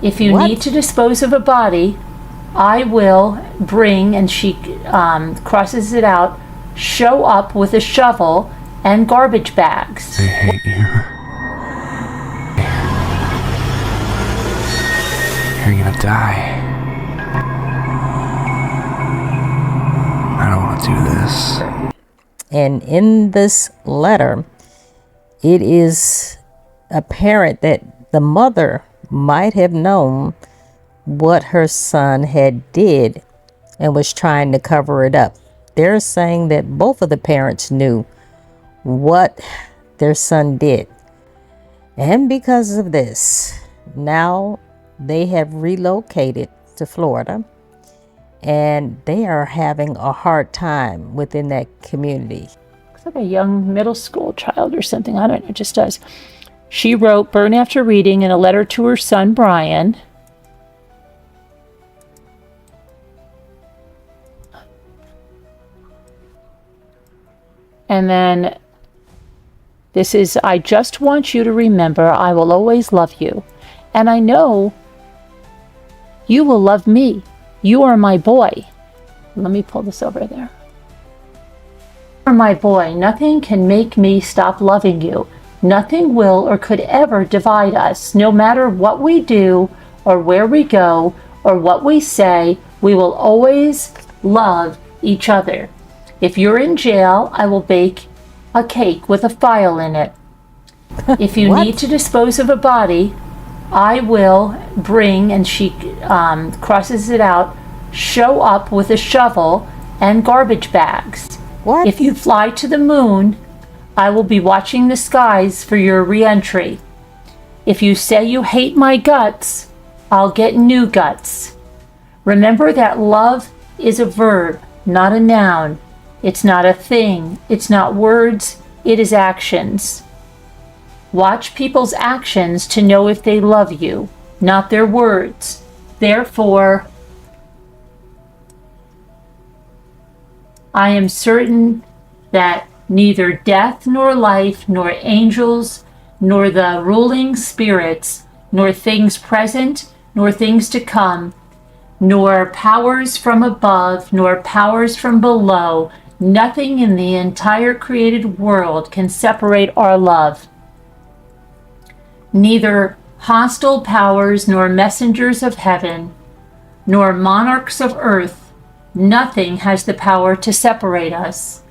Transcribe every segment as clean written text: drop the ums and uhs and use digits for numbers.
If you What? need to dispose of a body, I will bring, and she crosses it out, show up with a shovel and garbage bags. I hate you. You're gonna die. I don't want to do this. And in this letter, it is apparent that the mother might have known what her son had did and was trying to cover it up. They're saying that both of the parents knew what their son did. And because of this, now they have relocated to Florida and they are having a hard time within that community. Looks like a young middle school child or something. I don't know, it just does. She wrote, "Burn after reading," in a letter to her son, Brian. And then this is, "I just want you to remember I will always love you. And I know you will love me. You are my boy." Let me pull this over there. "You are my boy. Nothing can make me stop loving you. Nothing will or could ever divide us. No matter what we do or where we go or what we say, we will always love each other. If you're in jail, I will bake a cake with a file in it. If you What? need to dispose of a body, I will bring," and she crosses it out, "show up with a shovel and garbage bags. What? If you fly to the moon, I will be watching the skies for your re-entry. If you say you hate my guts, I'll get new guts. Remember that love is a verb, not a noun. It's not a thing. It's not words. It is actions. Watch people's actions to know if they love you, not their words. Therefore, I am certain that neither death nor life, nor angels, nor the ruling spirits, nor things present, nor things to come, nor powers from above, nor powers from below, nothing in the entire created world can separate our love. Neither hostile powers, nor messengers of heaven, nor monarchs of earth, nothing has the power to separate us."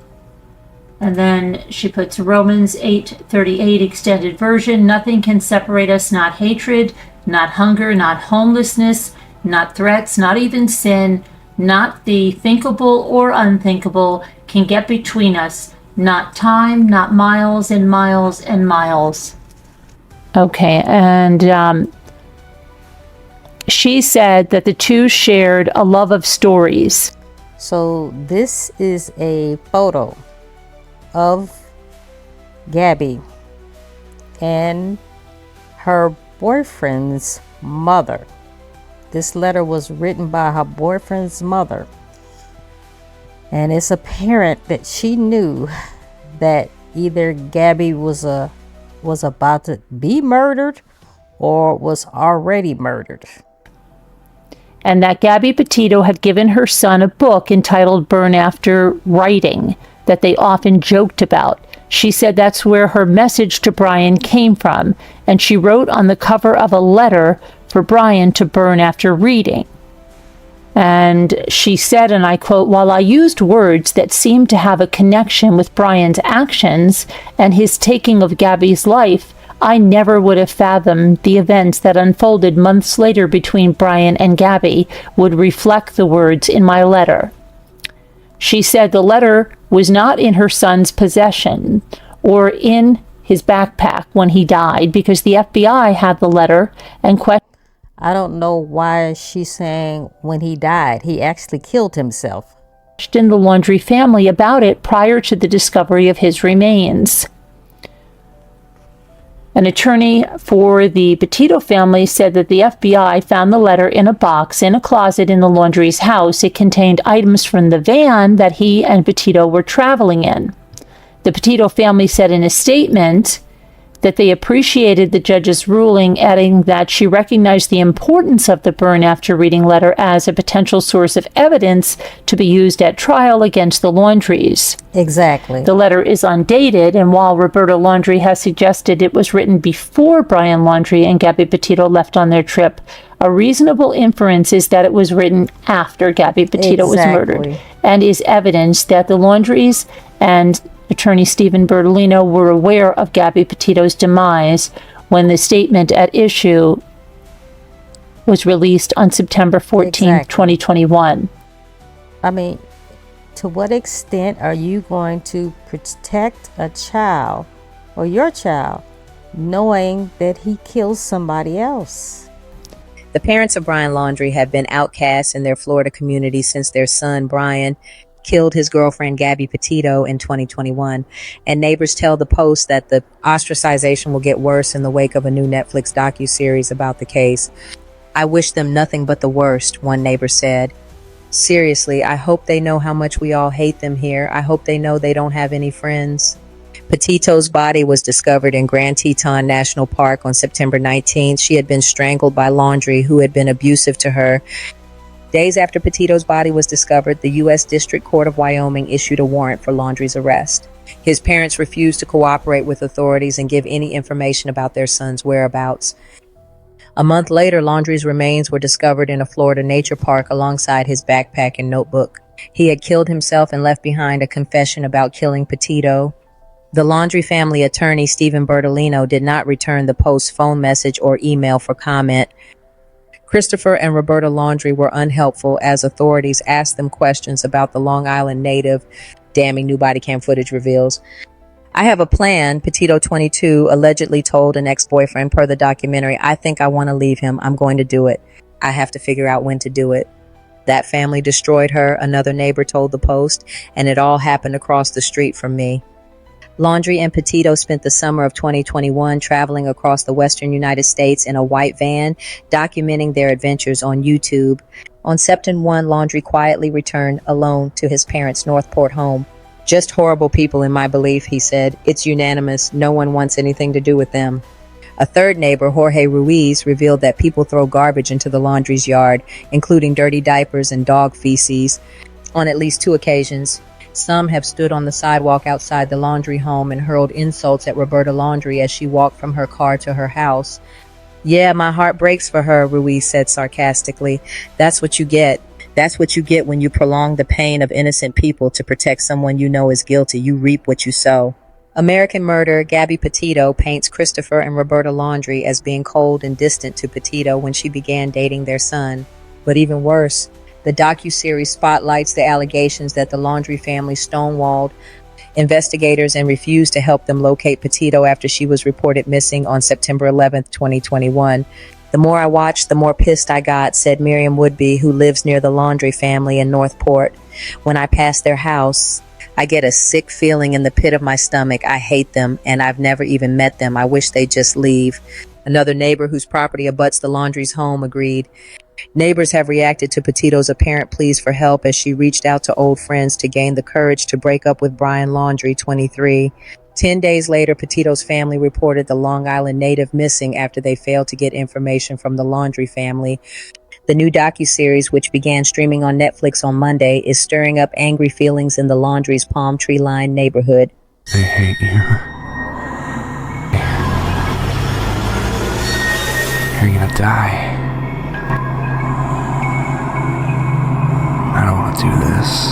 And then she puts Romans 8:38 extended version. "Nothing can separate us, not hatred, not hunger, not homelessness, not threats, not even sin, not the thinkable or unthinkable can get between us, not time, not miles and miles and miles." Okay, and she said that the two shared a love of stories. So this is a photo of Gabby and her boyfriend's mother. This letter was written by her boyfriend's mother. And it's apparent that she knew that either Gabby was about to be murdered or was already murdered. And that Gabby Petito had given her son a book entitled Burn After Writing that they often joked about. She said that's where her message to Brian came from, and she wrote on the cover of a letter for Brian to burn after reading. And she said, and I quote, "While I used words that seemed to have a connection with Brian's actions and his taking of Gabby's life, I never would have fathomed the events that unfolded months later between Brian and Gabby would reflect the words in my letter." She said the letter was not in her son's possession or in his backpack when he died because the FBI had the letter and I don't know why she's saying when he died. He actually killed himself. questioned the Laundrie family about it prior to the discovery of his remains. An attorney for the Petito family said that the FBI found the letter in a box in a closet in the Laundrie's house. It contained items from the van that he and Petito were traveling in. The Petito family said in a statement that they appreciated the judge's ruling, adding that she recognized the importance of the burn after reading letter as a potential source of evidence to be used at trial against the Laundries. Exactly. The letter is undated, and while Roberta Laundrie has suggested it was written before Brian Laundrie and Gabby Petito left on their trip, a reasonable inference is that it was written after Gabby Petito was murdered, and is evidence that the Laundries and attorney Stephen Bertolino were aware of Gabby Petito's demise when the statement at issue was released on September 14, 2021. I mean, to what extent are you going to protect a child or your child knowing that he kills somebody else? The parents of Brian Laundrie have been outcasts in their Florida community since their son, Brian, killed his girlfriend, Gabby Petito, in 2021. And neighbors tell the Post that the ostracization will get worse in the wake of a new Netflix docuseries about the case. "I wish them nothing but the worst," one neighbor said. "Seriously, I hope they know how much we all hate them here. I hope they know they don't have any friends." Petito's body was discovered in Grand Teton National Park on September 19th. She had been strangled by Laundrie, who had been abusive to her. Days after Petito's body was discovered, the U.S. District Court of Wyoming issued a warrant for Laundrie's arrest. His parents refused to cooperate with authorities and give any information about their son's whereabouts. A month later, Laundrie's remains were discovered in a Florida nature park alongside his backpack and notebook. He had killed himself and left behind a confession about killing Petito. The Laundrie family attorney, Stephen Bertolino, did not return the Post's phone message or email for comment. Christopher and Roberta Laundrie were unhelpful as authorities asked them questions about the Long Island native, damning new body cam footage reveals. "I have a plan," Petito, 22, allegedly told an ex-boyfriend per the documentary. "I think I want to leave him. I'm going to do it. I have to figure out when to do it." "That family destroyed her," another neighbor told the Post, "and it all happened across the street from me." Laundrie and Petito spent the summer of 2021 traveling across the western United States in a white van, documenting their adventures on YouTube. On September 1, Laundrie quietly returned alone to his parents' Northport home. "Just horrible people in my belief," he said. "It's unanimous. No one wants anything to do with them." A third neighbor, Jorge Ruiz, revealed that people throw garbage into the Laundrie's yard, including dirty diapers and dog feces, on at least 2 occasions. Some have stood on the sidewalk outside the Laundrie home and hurled insults at Roberta Laundrie as she walked from her car to her house. "Yeah, my heart breaks for her," Ruiz said sarcastically. That's what you get. That's what you get when you prolong the pain of innocent people to protect someone you know is guilty. You reap what you sow. American Murder, Gabby Petito, paints Christopher and Roberta Laundrie as being cold and distant to Petito when she began dating their son. But even worse, the docuseries spotlights the allegations that the Laundrie family stonewalled investigators and refused to help them locate Petito after she was reported missing on September 11th, 2021. "The more I watched, the more pissed I got," said Miriam Woodby, who lives near the Laundrie family in Northport. "When I pass their house, I get a sick feeling in the pit of my stomach. I hate them, and I've never even met them. I wish they'd just leave." Another neighbor whose property abuts the Laundrie's home agreed. Neighbors have reacted to Petito's apparent pleas for help as she reached out to old friends to gain the courage to break up with Brian Laundrie, 23. 10 days later, Petito's family reported the Long Island native missing after they failed to get information from the Laundrie family. The new docuseries, which began streaming on Netflix on Monday, is stirring up angry feelings in the Laundrie's Palm Tree Line neighborhood. They hate you. You're gonna die. I don't want to do this.